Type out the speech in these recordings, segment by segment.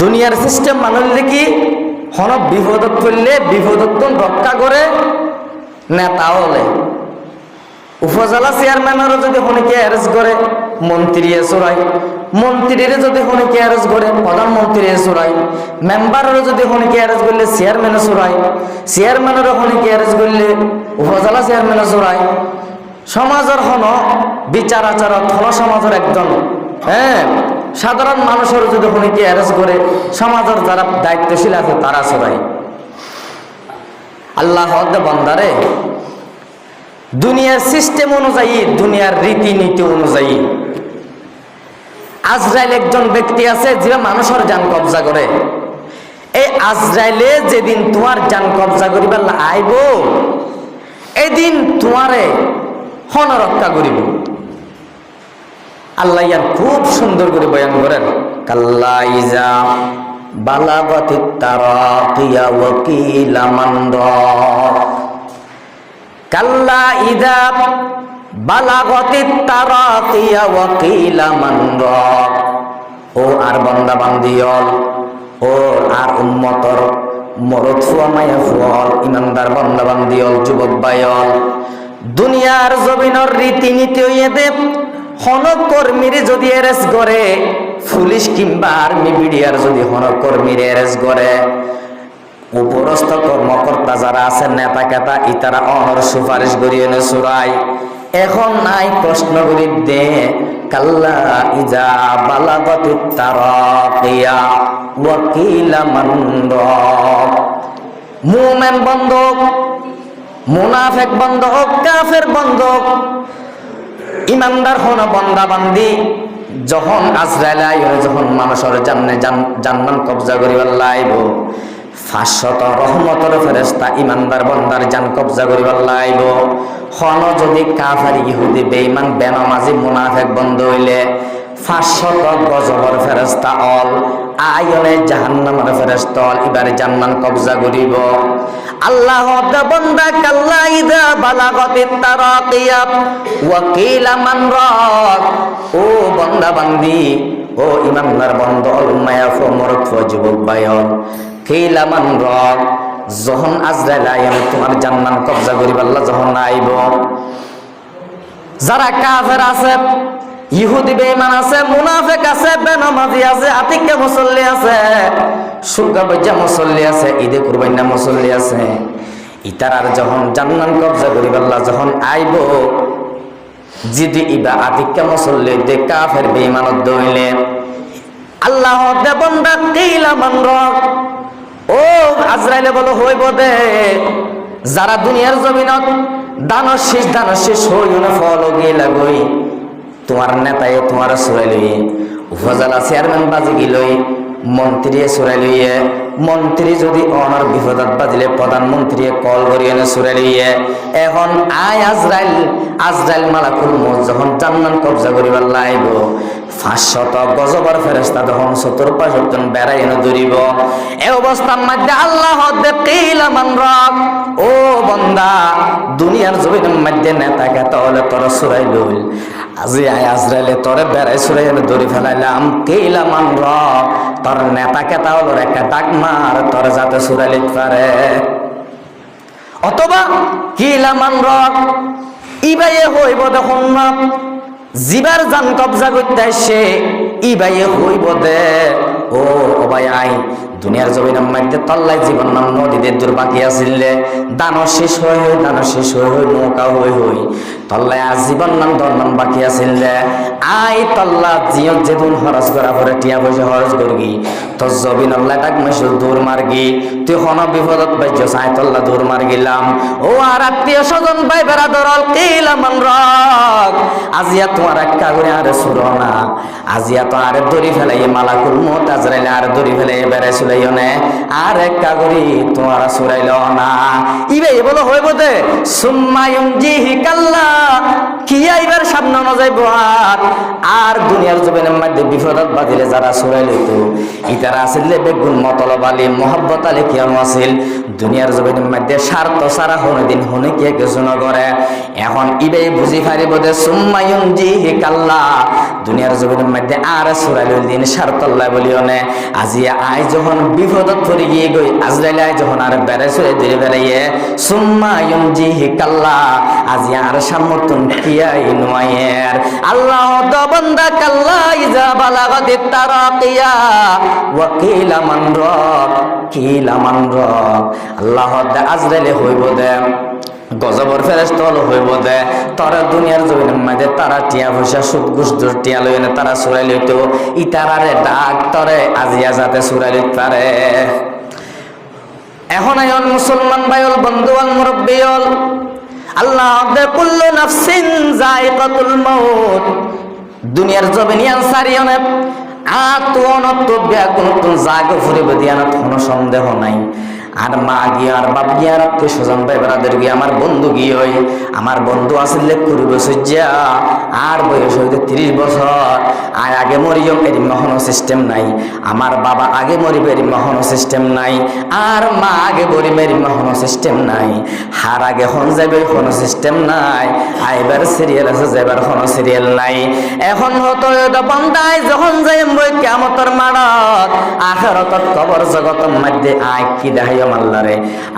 দুনিয়ার সিস্টেম মানুষলে কি হন বিপদত করলে বিপদত রক্ষা করে নেতা হলে উপজেলা চেয়ারম্যানেরও যদি হনিকে অ্যারেস্ট করে মন্ত্রী চোরাই, মন্ত্রীর যদি হনিকে অ্যারেস্ট করে প্রধানমন্ত্রী চোরাই, মেম্বারেরও যদি হনিকে অ্যারেস্ট করলে চেয়ারম্যানে চোরাই, চেয়ারম্যানেরও হনিকে অ্যারেস্ট করলে উপজেলা চেয়ারম্যানে চোরাই। সমাজের হন বিচার আচারত হল সমাজের একজন সাধারণ মানুষের যদি হনিকে অ্যারেস্ট করে সমাজের যারা দায়িত্বশীল আছে তারা চোরাই। আল্লাহ বান্দারে দুনিয়ার সিস্টেম অনুযায়ী, দুনিয়ার রীতিনীতি অনুযায়ী আজরাইল একজন ব্যক্তি আছে যে মানুষের জান কবজা করে। এই আজরাইলে যেদিন তোমার জান কবজা করিবার আইব এদিন তোমারে হন রক্ষা করিব। আল্লাহ ইয়ার খুব সুন্দর করে বয়ান করেন, কাল্লা ইজা বালাগাতিত তারাকিয়া ওয়া কিলা মান রাক, কাল্লা ইজা বালাগাতিত তারাকিয়া ওয়া কিলা মান রাক। ও আর বান্দা বান্দিয়ল, ও আর উম্মতর মরদ ফুয়া মায়া ফুয়াল, ইমানদার বান্দা বান্দিয়ল, যুবক ভাইয়ল, দুনিয়ার জমিনের রীতিনীতি হইতে হনকর্মীরে যদি অ্যারেস্ট করে, পুলিশ কিংবা আর্মি বিডিআর যদি হনকর্মীরে অ্যারেস্ট করে, উপরস্থ কর্মকর্তা যারা আছে নেতা কেতা ইতারা অনর সুপারিশ করিয়ে এনে চুরাই। এখন নাই প্রশ্ন করি দে, কাল্লা ইজা বালাগাতিত তারাকিয়া ওয়া কিলা মান রাক। মুমিন বন্ধক, মুনাফিক বন্ধক, কাফের বন্ধক, ইমানদার হন বান্দা বান্দি যখন আজরাইল আইবে, যখন মানুষের জান্নাত কবজা করিবার লাইব, 500 রহমতের ফেরেশতা ইমানদার বান্দার জান কবজা করিবার লাইব। হন যদি কাফের ইহুদি বেঈমান বেনামাজি মুনাফিক বন্ধ হইলে 500 গজবের ফেরেশতা অল আয়নে জাহান্নামের ফেরেশতা অল এবারে জান্নাত কবজা করিব। আল্লাহ বান্দা কাল্লা ইযা বালাগাতিত তারাকিয়া ওয়া কিলা মান রাক। ও বান্দা বান্দি, ও ইমানদার বান্দা মায়া ফো মরদ ফো যুবক ভাইয়ন, কিলা মান রাক, যখন আজরাইল আইবে তোমার জান্নাত কবজা করিব আল্লাহ যখন আইব, যারা কাফের আছে, ইহুদি বেঈমান আছে, মুনাফিক আছে, বেনামাজি আছে, আতিকে মুসল্লি আছে, সুরগা বজ্জা মুসল্লি আছে, ঈদে কুরবানিয়া মুসল্লি আছে, ইতারার যখন জান্নাত কবজা করিব আল্লাহ যখন আইব, যদি ইবা আতিকে মুসল্লি দে কাফের বেঈমানত দইলে আল্লাহ দে বান্দা কিলা মান রাক। ও আজরাইলে বলো হইব দে, যারা দুনিয়ার জমিনত দানর শেষ হইনে ফল গিলা গই, তোমার নেতায় তোমার চুরাই লইয়ে, উপজেলা চেয়ারম্যান বাজি গিলই, মন্ত্রী চুরাই লইয়ে, মন্ত্রী যদি অনার বিপদত বাজিলে প্রধানমন্ত্রী কল করিয়ে চুরাই লইয়ে। এখন আয় আজরাইল মালাকুল মউত যখন জান্নাত কবজা করিবার লাইব, 500 গজবের ফেরেশতা যখন চতুর্পাশে বেড়াই এনে ধরিব, এই অবস্থার মধ্যে আল্লাহ কিলা মান রাক। ও বান্দা, দুনিয়ার জমিনের মধ্যে নেতা কেতা হলে তোর চুরাই লইল, আজি আয় আজরাইলে তোরে বেড়াই চুরাই এনে ধরি ফেলাইলাম, কিলা মান রাক, তোর নেতা কেতা হলো একটা ডাক মার তোর যাতে চুরাই লিখতে পারে। অথবা কিলা মান রাক ইবাইয়ে হইব দেখুন না, জিবার জান কবজা করতে আসে ইবাইয়ে হইব দে। ও ভাই আই, দুনিয়ার জমিনের মধ্যে তল্লাই জীবন নাম নদীদের দূর বাকি আসিলে, দানো শেষ হয়ে নৌকা হই তল্লাই আজ জীবন নাম দরনাম বাকি আসিলে, আই তল্লা জিয়ত যেদিন খরচ করা পরে টিয়া পয়সা খরচ করবি, তোর জবিন আল্লাহ ডাক মাসে দূর মারগি, তুই হন বিপদত পাইছ চাই তল্লা দূর মার গেলাম। ও আর আত্মীয় স্বজন ভাই বেড়া দরল কিলা মান রাক। আজিয়া তোমার একটা করে আরে সুর না, আজিয়া তো আরে দড়ি ফেলাই মালাকুল মউত আজরাইলে আর দড়ি ফেলাই বেড়াই চুলাইও নে, আর একটা করি তোমার চুরাইল না। ইবে বলো হইব দে, সুম্মায়ুম জিহি কাল্লা কিয়া এবার সামনে না যাইব। আর দুনিয়ার জমিনের মধ্যে বিপদত বাজিলে যারা চুরাই লইতো ইতারা আসিলে বেগুন মতলব আলী মোহাব্বত আলী কিয়ানো আসিল, দুনিয়ার জমিনের মধ্যে স্বার্থ সারা হনে দিন হনে কে কিছু নকরে। এখন ইবে বুঝি পারিব দে সুম্মায়ুম জিহি কাল্লা, দুনিয়ার জমিনের মধ্যে আর চুরাই লইল দিন স্বার্থ আল্লাহ বলিও নে, আজি ইয়া আই যখন বিপদত পড়ে গিয়ে গই আজরাইল আই যখন আর বেড়াই চলে ধীরে বেড়াইয়ে সুম্মা ইউনজিহি কাল্লা আজি আর সামর্থন কিয়াই নুয়ায়ের আল্লাহ তো বান্দা কাল্লা ইজা বালাগাতিত তারাকিয়া ওয়া কিলা মান রাব কিলা মান রাব আল্লাহ দে আজরাইলে হইব দে গজবর ফেরেশতা হলো হইব দে তারা দুনিয়ার জমিনের মধ্যে তারা টিয়া পয়সা সুদ ঘুষ টিয়া লই না তারা চুরাই লইতো ইতারারে ডাক তরে আজিয়া যাতে চুরাই লইতে পারে এখন আইন মুসলমান ভাইল বন্ধুয়াল মুরব্বিয়ল আল্লাহ দে কুল্লু নাফসিন যায়িকাতুল মাউত দুনিয়ার জমিনে আনসারিয়নে আতওয়ানত বিয়াকুন জাগ ফুরিবে দিয়ানা কোনো সন্দেহ নাই আর মা গিয়ে আর বাপ গিয়ে আর আত্মীয় স্বজন ভাই বেড়াদের গিয়ে আমার বন্ধু গিয়ে ওই আমার বন্ধু আসলে 20 বছর যা আর বয়স হইতে 30 বছর আর আগে মরিও এরম কোনো সিস্টেম নাই আমার বাবা আগে মরিবে এরম কোনো সিস্টেম নাই আর মা আগে মরিবে এরম কোনো সিস্টেম নাই হার আগে হন যাবে কোনো সিস্টেম নাই আইবার সিরিয়াল আছে যাবার কোনো সিরিয়াল নাই এখন হতো এটা বন্দাই যখন যাই মই কিয়ামতের মাড়ত আখিরাতত কবর জগতের মধ্যে আই কি দেখাই আল্লাহরে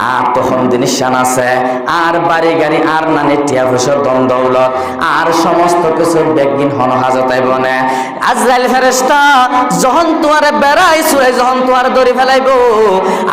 আর তখন জিনিসান আছে আর বাড়ি গাড়ি আর নানি টিয়া পয়সা দন দৌলত আর সমস্ত কিছু বেগিন হন হাজতাই বনে আজরাইল ফেরেশতা যখন তোমারে বেড়াই চুরাই যখন তোমার দড়ি ফেলাইবো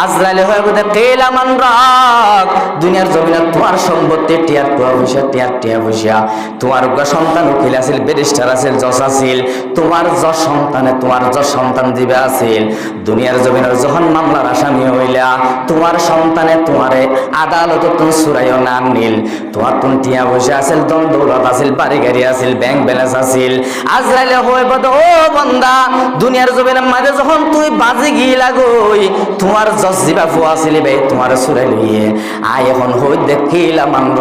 আজরাইল হয়ে বলে কিলা মান রাক দুনিয়ার জমিনে তোমার সম্পত্তি টিয়া পয়সা টিয়া পয়সা তোমার সন্তান উকিল আছিল ব্যারিস্টার আছিল জজ আছিল তোমার যশ সন্তানে তোমার যশ সন্তান দিবে আছিল দুনিয়ার জমিনের যখন মামলার আসামি হইলা তোমার সন্তানে তোমারে আদালত তুমি চুরাইও না নিল তোমার তুমি টিয়া পয়সা আছিল দন দৌলত আছিল বাড়ি গাড়ি আছিল ব্যাংক ব্যালেন্স আছিল আজরাইলে হয়ে বলে ও বান্দা দুনিয়ার জমিনের মাঝে যখন তুই বাজি গিয়ে লাগই তোমার জজ জিবা ফুয়া ছিলি ভাই তোমার চুরাই লইয়ে আয় এখন হই দেখিলা মানব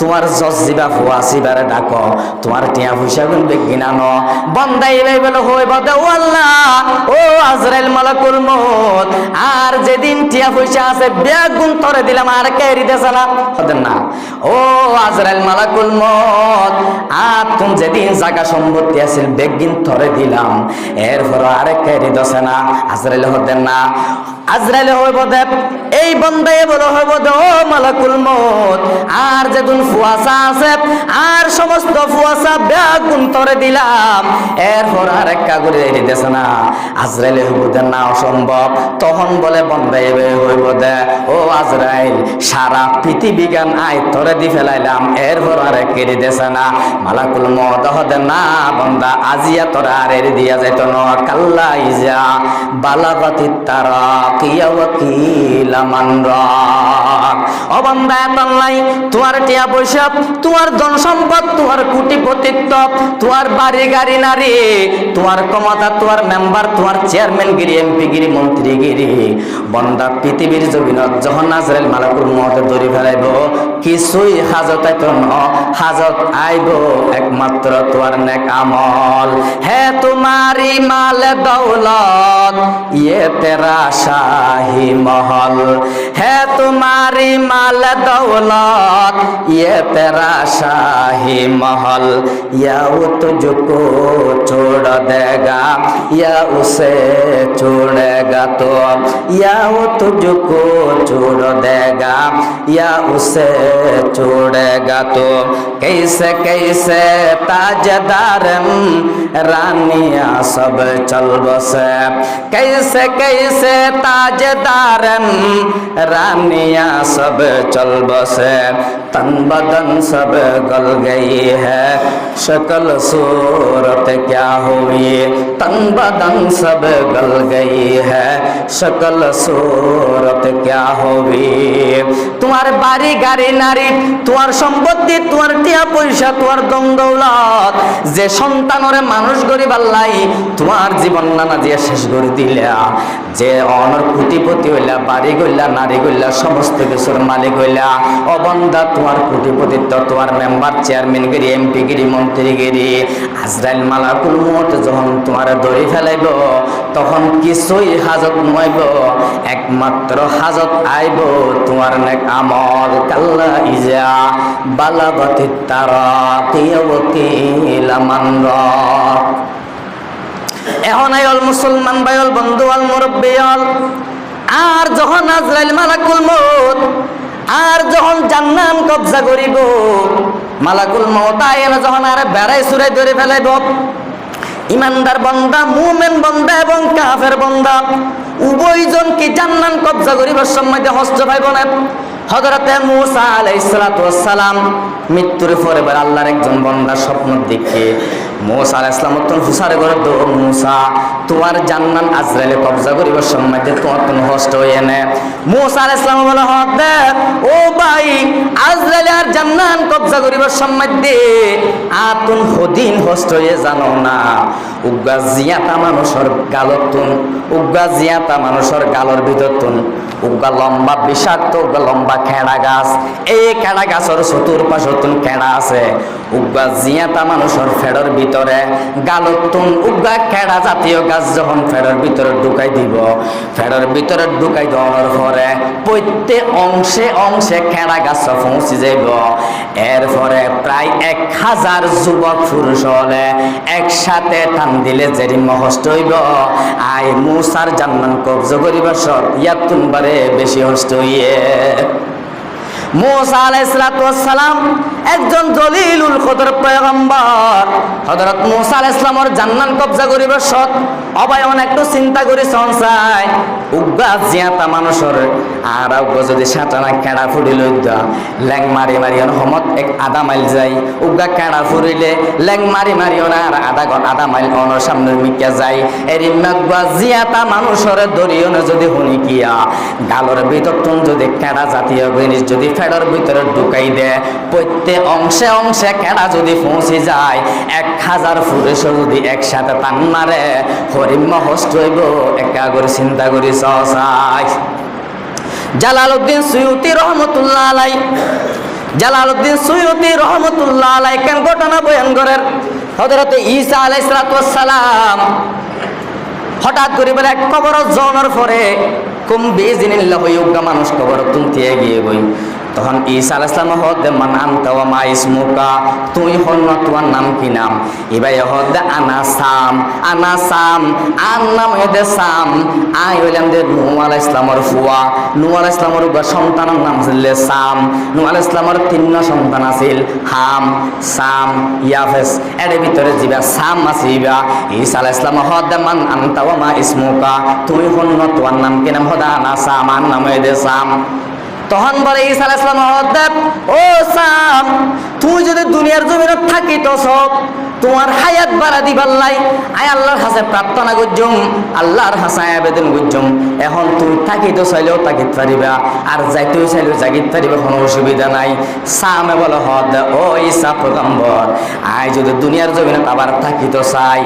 তোমার জজ জিবা ফুয়া সিবারে ডাকো তোমার টিয়া পয়সা গুন বেগিনা ন বন্দাই ভাই বলে হই বলে ও আল্লাহ ও আজরাইল মালাকুল মউত আর যেদিন টিয়া পয়সা আছে ব্যাগ গুণ তরে দিলাম আর কেরি দেছে না হতেন না ও আজরাইল মালাকুল মউত আর তুমি যেদিন জায়গা সম্পত্তি আছিল বেগিন তরে দিলাম এরপর আর কেরি দেছে না আজরাইল হতেন না আজরাইল হইব দে এই বন্দায় বড় হইব দে ও মালাকুল মউত আর যেদিন ফুয়াসা আছে আর সমস্ত ফুয়াসা ব্যাগ গুণ তরে দিলাম এরপর আর কাগরে দিতেছে না আজরাইল হইব দে না অসম্ভব তখন বলে বন্দায় হইব দে ও আজরাইল সারা পৃথিবী গান আই তরে দি ফেলাইলাম এরপর আর কেড়ে দেছে না মালাকুল মউত হদে না বন্দা আজিয়া তোরা আর এর দিয়া যাইতো ন কাল্লা ইজা বালাগাতিত তারাকিয়া ওয়া কিলা মান রাক ও বান্দা তাল্লাই তোমার টিয়া পয়সা তোমার ধন সম্পদ তোমার কোটিপতিত্ব তোমার বাড়ি গাড়ি নারী তোমার ক্ষমতা তোমার মেম্বার তোমার চেয়ারম্যান গিরি এমপি গিরি মন্ত্রী গিরি বন্দা পৃথিবীর জমিনত যখন আজরাইল মালাকুল মউত দড়ি ফেলাইব কিছুই হাজত আইতো ন হাজত আইব একমাত্র তোমার নেক আমল হে তোমারি মাল দৌলত ইয়ে তেরা শাহী মহল হে তোমারি মাল দৌলত ইয়ে তেরা শাহী মহল ইয়া তুझको छोड़ देगा या उसे छोड़ेगा तो या वो तुझको छोड़ देगा या उसे छोड़ेगा तो कैसे कैसे ताजदार रानिया सब चल बसे कैसे कैसे ताजदार रानिया सब चल बसे तन बदन सब गल गई है शक्ल सूरत क्या हुई तन बदन सब गल गई है शक्ल सूरत क्या हुई তোমার বাড়ি গাড়ি নারী তোমার সম্পত্তি তোমার টিয়া পয়সা তোমার দম দৌলত যে সন্তানরে মানুষ গরিব আল্লাহ তোমার জীবন নানা দিয়ে শেষ করে দিলা যে অনর কোটিপতি হইলা বাড়ি গইলা নারী গইলা সমস্ত কিছুর মালিক হইলা অবন্দা তোমার কোটিপতিত্ব তোমার মেম্বার চেয়ারম্যান গিরি এমপি গিরি মন্ত্রী গিরি আজরাইল মালাকুল মউত যখন তোমার দড়ি ফেলাইব তখন কিছুই হাজত নইব একমাত্র হাজত আইব তোমার নেক আমল কাল্লা ইজা বালাগাতিত তারাকিয়া ওয়া কিলা মান রাক এখন আইল মুসলমান ভাইল বন্ধু আল মুরব্বী হল। আর যখন আজরাইল মালাকুল মউত আর যখন জান্নাত কবজা করিব, মালাকুল মউত আইনা যখন আর বেড়াই সুরাই ধরে ফেলাইব, ইমানদার বান্দা, মুমিন বান্দা এবং কাফের বান্দা উভয়জন কি জান্নাত কবজা করিবার সময় হস্ত পাইব না। হযরতে মূসা আলাইহিস সালাতু ওয়াস সালাম মৃত্যুর পরে আল্লাহর একজন বান্দা স্বপ্ন দেখে মূসা আলাইহিস সালাম তো হুসারে করে দো, মূসা তোমার জান্নাত আজরাইলে কবজা করিবার সময় তোমার কোন হস্ত হইয়ে না। মূসা আলাইহিস সালাম বলে হদে ও ভাই, আজরাইলে আর জান্নাত কবজা করিবার সময় দে আতুন হদিন হস্ত হইয়ে জানো না, উগা জিয়াতা মানুষের গালতুন, উগা জিয়াতা মানুষের গালর ভিতরতুন উগা লম্বা বিষাক্ত, উগা লম্বা খেড়া গাছ, এই খেড়া গাছের চতুর্পাশতুন খেড়া আছে, উগা জিয়াতা মানুষের ফেড়র ভিতরে গালতুন উগা খেড়া জাতীয় গাছ যখন ফেড়র ভিতরে ঢুকাই দিব, ফেড়র ভিতরে ঢুকাই দেওয়ার পরে প্রত্যেক অংশে অংশে খেড়া গাছ পৌঁছে যাইব। এরপরে প্রায় 1000 যুবক পুরুষ হলে একসাথে টান দিলে যেরি মহস্ত হইব, আই মূসার জান্নাত কবজা করিবার সব ইয়াতুন বারে বেশি হস্ত হইয়ে। মূসা আলাইহিস সালাম একজন জলিলুল কদর পয়গম্বর। হযরত মূসা আলাইহিস সালামের জান্নাত কবজা করিবার সৎ অবায়ন একটু চিন্তা করি সংসায় উগা জিয়াতা মানুষের আর উগা যদি সাটানা কেড়া ফুড়ি লইদা ল্যাং মারি মারিয়ন হমত এক আধা মাইল যাই, উগা কেড়া ফুরিলে ল্যাং মারি মারিয়ন আর আধা মাইল অনর সামনের মিকা যায়। এর ইমাগুয়া জিয়াতা মানুষের দরিয়ন যদি হুনি কিয়া গালর ভিতর তুন যদি কেড়া জাতীয় জিনিস যদি ফেডর ভিতরে ঢুকাই দে, প্রত্যেক অংশে অংশে কেড়া যদি পৌঁছে যায়, 1000 পুরুষ যদি একসাথে টান মারে হরিম্মা হস্ত হইব। একা করে চিন্তা করি সসাই। জালালউদ্দিন সুয়ুতি রহমতুল্লাহ আলাই, জালালউদ্দিন সুয়ুতি রহমতুল্লাহ আলাই কেন ঘটনা বয়ান করেন। হযরত ঈসা আলাইহিস সালাম হঠাৎ করে বলে এক কবর জনের পরে কুম বিজিনিল্লাহ হইউগা মানুষ কবর তুলতে গিয়ে বই। তখন ঈসা আলাইহিস সালাম হদে মান আনতা ওয়া মা ইসমুকা, তুই হন তোমার নাম কি নাম? এবাই হদে আনা সাম, আনা সাম, আর নাম হদে সাম। আই হইলাম দে নূহ আলাইহিস সালামের ফুয়া, নূহ আলাইহিস সালামের সন্তানের নাম ছিল সাম। নূহ আলাইহিস সালামের 3 সন্তান আছিল, হাম, সাম, ইয়াফেস। এর ভিতরে জিবা সাম আসিবা। ঈসা আলাইহিস সালাম হদে মান আনতা ওয়া মা ইসমুকা, তুই হন তোমার নাম কি নাম? হদে আনা সাম, আর নাম হদে সাম। তখন বলে ঈসা আলাইহিস সালাম ও সাম, তুই যদি দুনিয়ার জমিনে থাকিত সব তোমার হায়াত বাড়া দিবার লাই আই আল্লাহর কাছে প্রার্থনা করছুম, আল্লাহর কাছে আবেদন করছুম। এখন তুই থাকিত চাইলেও তাকিত পারিবা, আর যাইতেও চাইলেও জাগিত পারিবা, কোনো অসুবিধা নাই। সামে বলে ও ঈসা পয়গম্বর, আই যদি দুনিয়ার জমিনে আবার থাকিত চাই,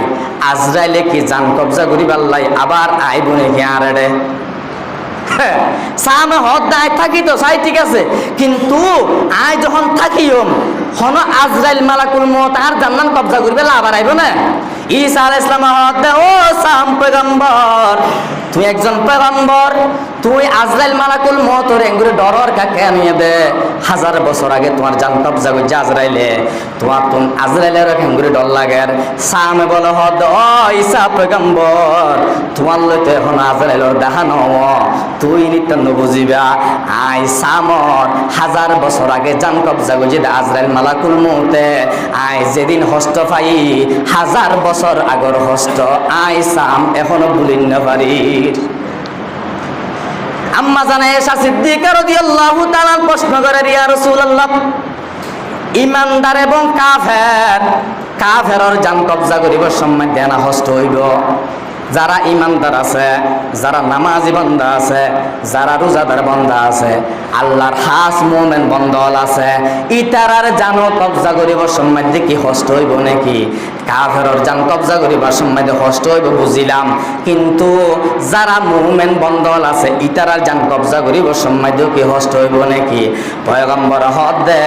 আজরাইলে কি জান কবজা করিবার লাই আবার আইব নাকি আর রে? সামে হদায় থাকি তো চাই ঠিক আছে, কিন্তু আই যখন থাকিও হন আজরাইল মালাকুল মউত আর জান্নাত কবজা করবে আবার আইব না। ঈসা আলাইহিস সালাম হদে ও সাম পয়গম্বর, তুই একজন পয়গম্বর, তুই আজরাইল মালাকুল মউতর এঙ্গুরে ডরর কাকে আনিয়ে দে। 1000 বছর আগে তোমার জান কবজা করছে আজরাইলে, তোমার তুমি আজরাইলের এঙ্গুরে ডর লাগের। সামে বলে হদ ও ঈসা পয়গম্বর, তোমার লইতে এখন আজরাইলের দেখা নও, তুই নিত্যান্ন বুঝিবা। আই সামর 1000 বছর আগে জান কবজা করছে আজরাইল মালাকুল মউতে, আই যেদিন হস্ত পাই 1000 বছর আগর হস্ত আই সাম এখনো ভুলিন না পারি। আম্মা জানা আয়েশা সিদ্দিকা রাদিয়াল্লাহু তাআলা প্রশ্ন করে, ইয়া রাসূলুল্লাহ, ইমানদার এবং কাফের, কাফেরর জান কবজা করিবার সময় দেনা হস্ত হইব। যারা ইমানদার আছে, যারা নামাজি বান্দা আছে, যারা রোজাদার বান্দা আছে, আল্লাহর খাস মুমিন বন্দল আছে, ইতারার জান কবজা করিবার সময় কি হস্ত হইব নাকি? কাফেরর জান কবজা করিবার সময় হস্ত হইব বুঝিলাম, কিন্তু যারা মুমিন বন্দল আছে ইতারার জান কবজা করিবার সময় কি হস্ত হইব নাকি? পয়গম্বর হদে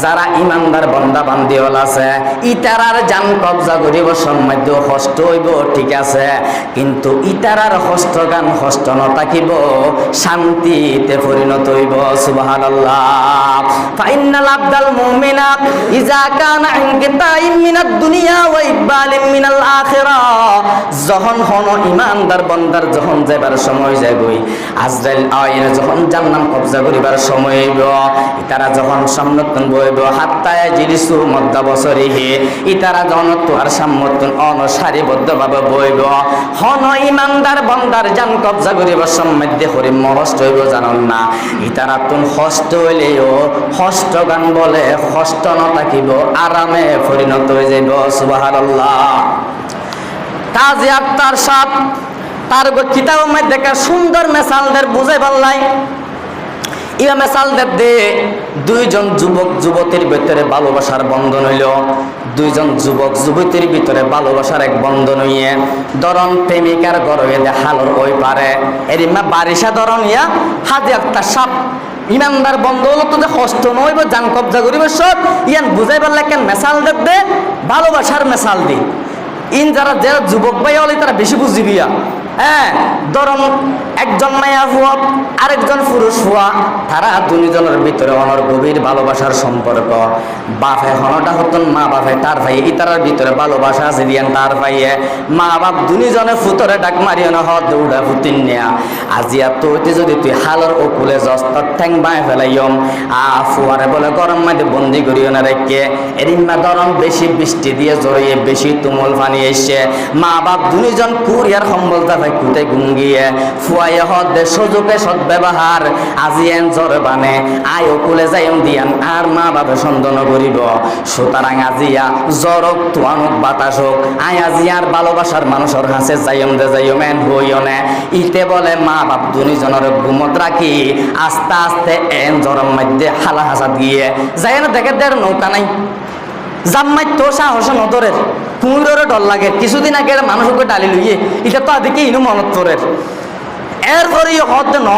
যারা ইমানদার বান্দা বান্দিওয়াল আছে ইতারার জান কবজা করিবার সময় হস্ত হইব ঠিক আছে, কিন্তু ইতারার হস্তগান হস্ত নতাকিব শান্তিতে পরিণত হইব। সুবহানাল্লাহ। ফাইন্নাল আবদাল মুমিনা ইজা কানা ইনকিতাইম মিনাদ দুনিয়া ওয়া ইকবালিম মিনাল আখিরাহ, যখন হনো ইমানদার বান্দার যখন যাবার সময় যাবই, আজরাইল আইন যখন জান্নাত কবজা করিবার সময় হইব, ইতারা যখন সামনতন বইব, হাত্তা জিলিসু মদ্দা বছরিহি, ইতারা যখন তোর সামনতন অনসারিবদ্ধভাবে বইব, হন ইমানদার বান্দার জান কবজা করিবার সময় দেখরি মহস্ত হইব জানন না, ইতারা তুন হস্ত হইলেও হস্ত গান বলে হস্ত ন থাকিব, আরামে পরিণত হয়ে যাইব। সুবহানাল্লাহ। কাজী আক্তার সাহেব তার কিতাবের মধ্যে সুন্দর মেসালদের বুঝাই পারলাই। ইয়া মেসালদের দে দুইজন যুবক যুবতীর ভিতরে ভালোবাসার বন্ধন হইল, দুইজন যুবক যুবতীর ভিতরে ভালোবাসার এক বন্ধন হইয়ে ধরন প্রেমিকার গরয়ে দে হালর ওই পারে এরিমা বারিশা ধরন ইয়া হাজি আক্তার সাহেব ইমানদার বন্ধ হলো তো যে কষ্ট নইব জান কবজা করিব সব ইয়ান বুঝাই পারলে কেন মেসাল দে ভালোবাসার মেসাল দি ইন যারা যুবক ভাই হলে তারা বেশি বুঝিবিয়া। হ্যাঁ, ধরুন একজন মায়া হুয়া আরেকজন পুরুষ হুয়া, তারা দুজনের ভিতরে অনর গভীর ভালোবাসার সম্পর্ক। বাপে হনটা হতন মা বাপে তার ভাই ইতারার ভিতরে ভালোবাসা আছে দিয়ান তার ভাইয়ে মা বাপ দুজনে ফুতরে ডাক মারিও না হত দৌড়া ফুতিন নেয়া আজিয়া তোতে যদি তুই হালর ওকুলে জস তোর ঠ্যাং বাঁয়ে ফেলাইম ফুয়ারে বলে গরম মাঝে বন্দি করিও না রেখে এরিমা ধরন বেশি বৃষ্টি দিয়ে জড়িয়ে বেশি তুমুল পানি এসে মা বাপ দুজন কুরিয়ার সম্বলতা ভাই কুটে গুঙ্গিয়ে ফুয়াইয়া হদ দে সুযোগে সদ ব্যবহার আজিয়েন জ্বর বানে আয় ওকুলে যাইম দিয়ান আর মা বাপে সন্দেহ করিব। সুতরাং আজিয়া জ্বরক তুয়ানুক বাতাস হোক আয় আজিয়ার ভালোবাসার মানুষের হাসে যাইম দে যাইম এন হইও নে ইতে বলে মা বাপ দুজনের ঘুমত রাখি আস্তে আস্তে এন জ্বরের মধ্যে হালা হাসাত গিয়ে যাই না দেখে দের নৌকা নাই জাম্মাই তো সাহস নদরের কুমিরেরও ডর লাগে। কিছুদিন আগে মানুষকে ডালি লইয়ে এটা তো আদিকে ইনু মনত তোরের এরপরে হদ ন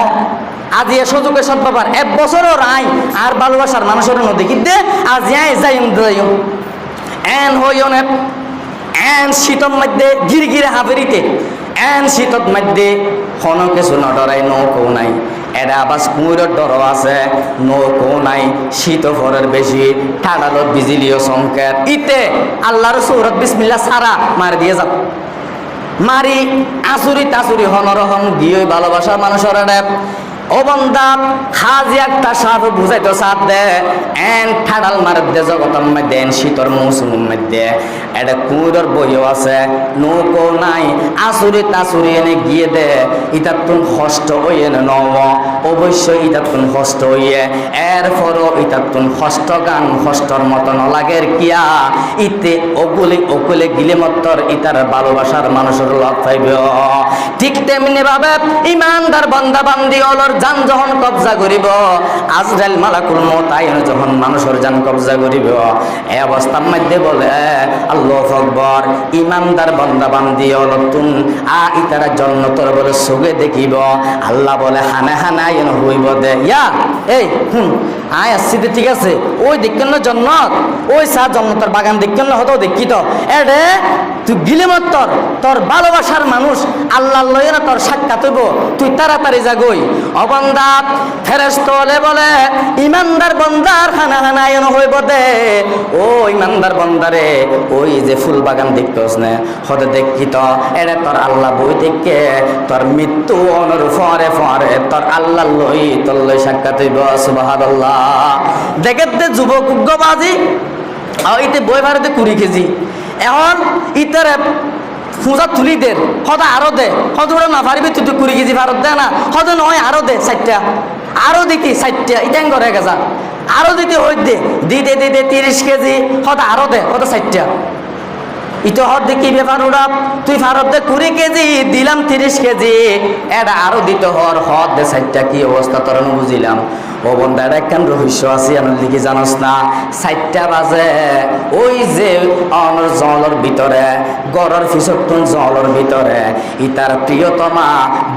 আজি এ সুযোগে সব ব্যাপার এক বছরও রাই আর ভালোবাসার মানুষের নদী কিন্তু আজ যাইম যাইম এন হইও না এন শীতর মধ্যে গিরগিরে হাফেরিতে এন শীতর মধ্যে কোনো কিছু নডরাই নৌকো নাই এরা আবার কুমিরের ডরও আছে নৌকো নাই শীত ফরের বেশি ঠাডালো বিজলিও সংকেত ইতে আল্লাহর সৌরত বিসমিল্লাহ সারা মার দিয়ে যাব মারি আসুরি তাসুরি হনরহন গিয়ে ভালোবাসার মানুষের ও বন্দা হাজি একটা সাপ বুঝাইতো সাপ দে এন ঠাডাল মার দে জগতের মধ্যে এন শীতর মৌসুমের মধ্যে এটা কুমিরের বইও আছে নৌকো নাই আসুরি তাসুরি এনে গিয়ে দে ইতার তুন কষ্ট হইয়ে নব অবশ্যই ইতার তুন কষ্ট হইয়ে এরপরও ইতার তুন কষ্ট গান কষ্টর মতন লাগের কিয়া ইতে ওগুলি ওকুলে গিলে মত্তর ইতার ভালোবাসার মানুষের লগ পাইব। ঠিক তেমনি ভাবে ইমানদার বান্দা বান্দি অলর জান যখন কবজা করিব আজরাইল মালাকুল মউত আইন যখন মানুষের জান কবজা করিব এই অবস্থার মধ্যে বলে আল্লাহু আকবার ইমানদার বান্দা বান্দি অলতুন ইতারা জান্নাতের বলে সুগে দেখিব আল্লাহ বলে হানা হানা আইন হইব দে ইয়া এই আয় আসছি ঠিক আছে ওই দেখকেন না জান্নাত ওই সা জান্নাতের বাগান দেখকেন না হতো দেখি তো এডে তুই গিলে মত্তর তোর ভালোবাসার মানুষ আল্লাহ লয় না তোর সাক্ষাৎ হইব তুই তাড়াতাড়ি যাগই অবন্দা ফেরেশতা বলে ইমানদার বান্দার খানা খানা আয়ন হইব দে ও ইমানদার বান্দারে ওই যে ফুল বাগান দেখতোস না হতে দেখি তো এরে তোর আল্লাহ বই দেখে তোর মৃত্যু অনুর ফরে ফরে তোর আল্লাহ লই তোর লই সাক্ষাৎ হইব। সুবহানাল্লাহ। দেখে দে যুবক উগ্রবাজি ইতে বই ভারতে 20 কেজি এখন ইতার পূজা তুলি দে সদা আরো দে সদা না পারিবি তুই 20 কেজি ভারত দে না সদা নয় আরো দে 60টা আরো দিতি 60টা ইটাং করে গেছা আরো দিতে হই দে দিতে দিতে 30 কেজি সদা আরো দে সদা 60টা ইতো হর দেখি ব্যাপার ওরা তুই ভারত দে 20 কেজি দিলাম 30 কেজি এটা আরো দিতে হর হদ দে 60টা কি অবস্থা তোর বুঝিলাম। ও বন্ধা এটা কেন রহস্য আছে আমার দিকে জানোস না 60টা বাজে ওই যে অনর জলের ভিতরে গড়ের ফিসক্তন জলের ভিতরে ইতার প্রিয়তমা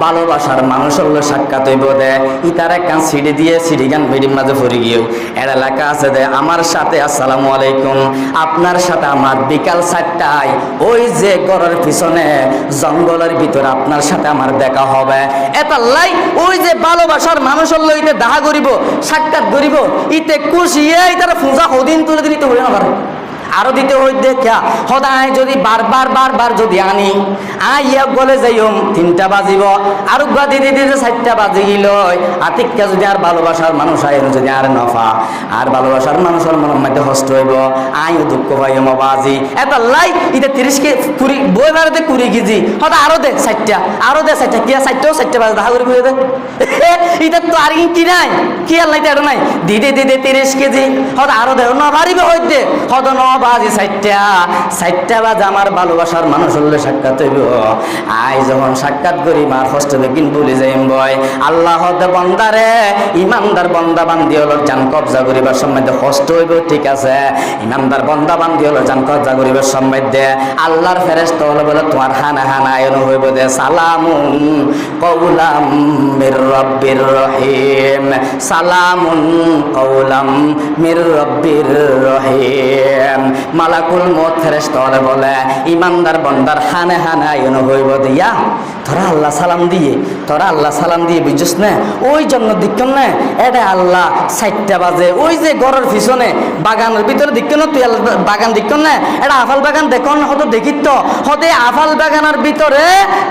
ভালোবাসার মানুষের সাক্ষাৎ হইব দে ইতার একখান সিঁড়ি দিয়ে সিঁড়ি গান ভিড়ির মাঝে ফুরি গিয়েও এটা লেখা আছে দে আমার সাথে আসসালামু আলাইকুম আপনার সাথে আমার বিকাল 4টায় ওই যে গড়ের পিছনে জঙ্গলের ভিতরে আপনার সাথে আমার দেখা হবে এটা লাই ওই যে ভালোবাসার মানুষের লইতে দেখা করিব সাক্ষাৎ করিব ইতে খুশি এই তারা পূজা হদিন তুলে দিন তো হইয়া পারে আরো দিতে হইতে কিয়া সদায় যদি বারবার যদি আনি ইয়া বলে যাইম 3টা বাজিব আর দিতে দিতে 4টা বাজি গেল আতিকটা যদি আর ভালোবাসার মানুষ আয় যদি আর নফা আর ভালোবাসার মানুষের মনের মধ্যে কষ্ট হইব আইও দুঃখ পাইম বাজি এটা লাই এটা 30 কে কুড়ি বই ভারতে 20 কেজি হয়তো আরো দে 4টা আরো দে 4টা কিয়া 4টা বাজে দেখা করে দে এটা তো আর কি নাই কি আর নাই এটা নাই দিতে দিতে 30 কেজি হয়তো আরো দে না পারিবে হইতে হয়তো 9 বাজে 4টা বাজে আমার ভালোবাসার মানুষ হলে সাক্ষাৎ হইব আই যখন সাক্ষাৎ করি মার কষ্ট দেখিন বলে যাইম বয় আল্লাহ হতে বন্দারে ইমানদার বন্দা বান্দি হলো জান কবজা করিবার সময় কষ্ট হইব ঠিক আছে ইমানদার বন্দা বান্দি হলো জান কবজা করিবার সময় আল্লাহর ফেরেশতা হলো বলে তোমার হানা এনো হইব দে সালামুন কওলাম মির রব্বির রহিম সালামুন কওলাম মির রব্বির রহিম মালাকুল মউত ফেরেশতা হলো বলে ইমানদার বন্দার হানা এনো হইব দিয়া তোরা আল্লাহ সালাম দিয়ে বুঝছিস না ওই জন্য দিক্কন না এটা আল্লাহ 4টা বাজে ওই যে ঘরের পিছনে বাগানের ভিতরে দিক্কন তুই বাগান দিক্কন না এটা আফাল বাগান দেখুন হয়তো দেখিত হতে আফাল বাগানের ভিতরে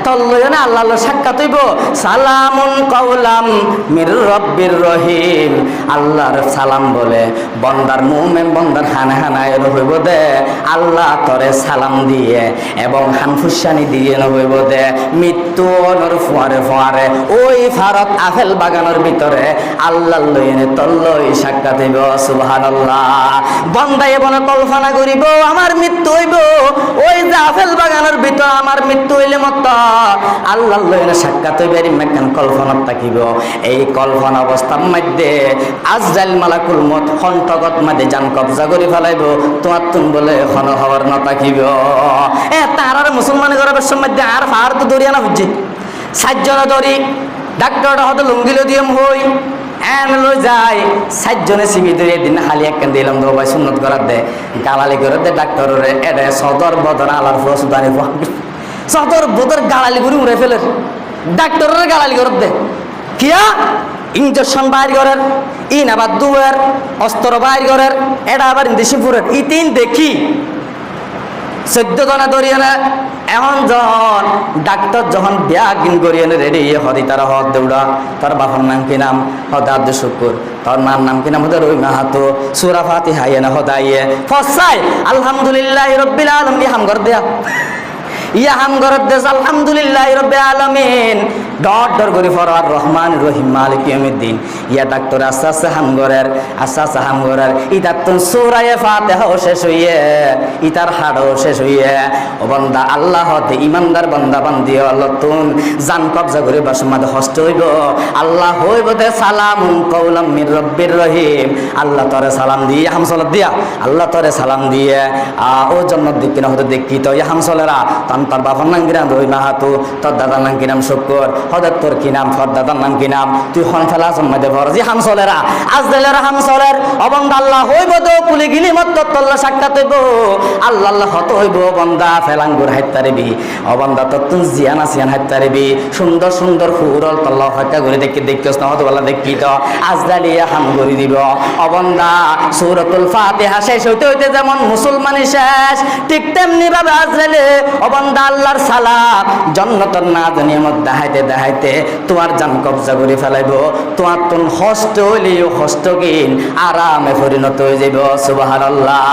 তোর লইও না আল্লাহ সাক্ষাৎ হইব সালামুন কওলাম মির রব্বির রহিম আল্লাহর সালাম বলে বন্দার মুমিন বন্দার হানা এর হইব দে আল্লাহ তোরে সালাম দিয়ে এবং হানফুসানি দিয়ে হইব দে মৃত্যু নর ফুয়ারে ওই ভারত আফেল বাগানের ভিতরে আল্লাহ লইনে তল্লই সাক্ষাৎ হইব সুবহানাল্লাহ বন্দা এবনে কল্পনা করিব আমার মৃত্যু হইব ওই যে আফেল বাগানের ভিতর আমার মৃত্যু হইলে মত আল্লাহ লইনে সাক্ষাৎ হইবে এর মেকান কল্পনা থাকিব এই কল্পনা অবস্থার মধ্যে আজরাইল মালাকুল মউত হন্তগত মধ্যে জান কবজা করে ফেলাইব তোমার তুন বলে এখন হওয়ার না থাকিব তার আর মুসলমান গরবের মধ্যে আর ফার তো দরিয়া না বুঝছি 7 জন দরি ডাক্তারটা হয়তো লুঙ্গিল দিয়ে হই লই যায় 7 জনে সিবি ধরে দিন খালি একখান দিলাম তো ভাই সুন্নত করার দে গালালি করে দে ডাক্তারের এটা সদর বদন আলার ফসুদানি সদর বদর গালালি করে উড়ে ফেলে ডাক্তারের গালালি করে দে কিয়া ইঞ্জেকশন বাইর করার ইন আবার দুয়ের অস্ত্র বাইর করার এটা আবার ইন্দিশিপুরের 3 দেখি 14 জনা দরিয়ানা এখন যখন ডাক্তার যখন ব্যাগিন করিয়ানে রেডি হদি তারা হদ দেউড়া তার বাবার নাম কি নাম হদ আব্দ শুকুর তার মার নাম কি নাম হদ রই মাহাতো সূরা ফাতিহা ইয়া হদাইয়ে ফসাই আলহামদুলিল্লাহি রাব্বিল আলামিন হাম কর দেয়া ইয়া হাম কর দে আলহামদুলিল্লাহি রাব্বিল আলামিন ডর করে ফরওয়ার রহমান রহিম মালিক ইয়াউমিদ্দিন ইয়া ডাক্তার আস্তে হাম করার ইতার তুন সূরা ফাতিহা শেষ হইয়ে ইতার হাড়ও শেষ হইয়ে ও বান্দা আল্লাহ তে ইমানদার বান্দা বান্দি আল্লাহ তুন জান কবজা করে বাসমাদ হস্ত হইব আল্লাহ হইব দে সালামুন কওলাম মির রব্বির রহিম আল্লাহ তোরে সালাম দিয়ে হামসালাত দিয়া আল্লাহ তোরে সালাম দিয়ে ও জন্নত দিক কিনা হতে দেখি তো ইয়া হামসালেরা তার বাবার নাম কিনাম রই মাহাতো তোর দাদার নাম কিনাম শুকর হঠাৎ তোর কি নাম তোর দাদার নাম কি নাম তুই হন ফেলা জন্মাইতে পারো যে হামসলেরা আজরাইলের হামসলের অবন্দা আল্লাহ হইব তো কুলি গিলি মত তোল্লা সাক্ষাৎ হইব আল্লাহ হত হইব বন্দা ফেলাঙ্গুর হাইতারিবি অবন্দা তোর তুই জিয়ানা সিয়ান হাইতারিবি সুন্দর হুরল তল্লা ফাঁকা করে দেখিস না হতো বলা দেখি তো আজরাইলিয়া হাম করে দিব অবন্দা সূরাতুল ফাতিহা শেষ হইতে যেমন মুসলমানি শেষ ঠিক তেমনি ভাবে আজরাইলে অবন্দা আল্লাহর সালাম জান্নাতুন নাজানির মধ্যে দেখাইতে তোমার জান কবজা করে ফেলাইব তোমার তুন হস্ত হইলেও হস্তহীন আরামে পরিণত হয়ে যাইব সুবহানাল্লাহ।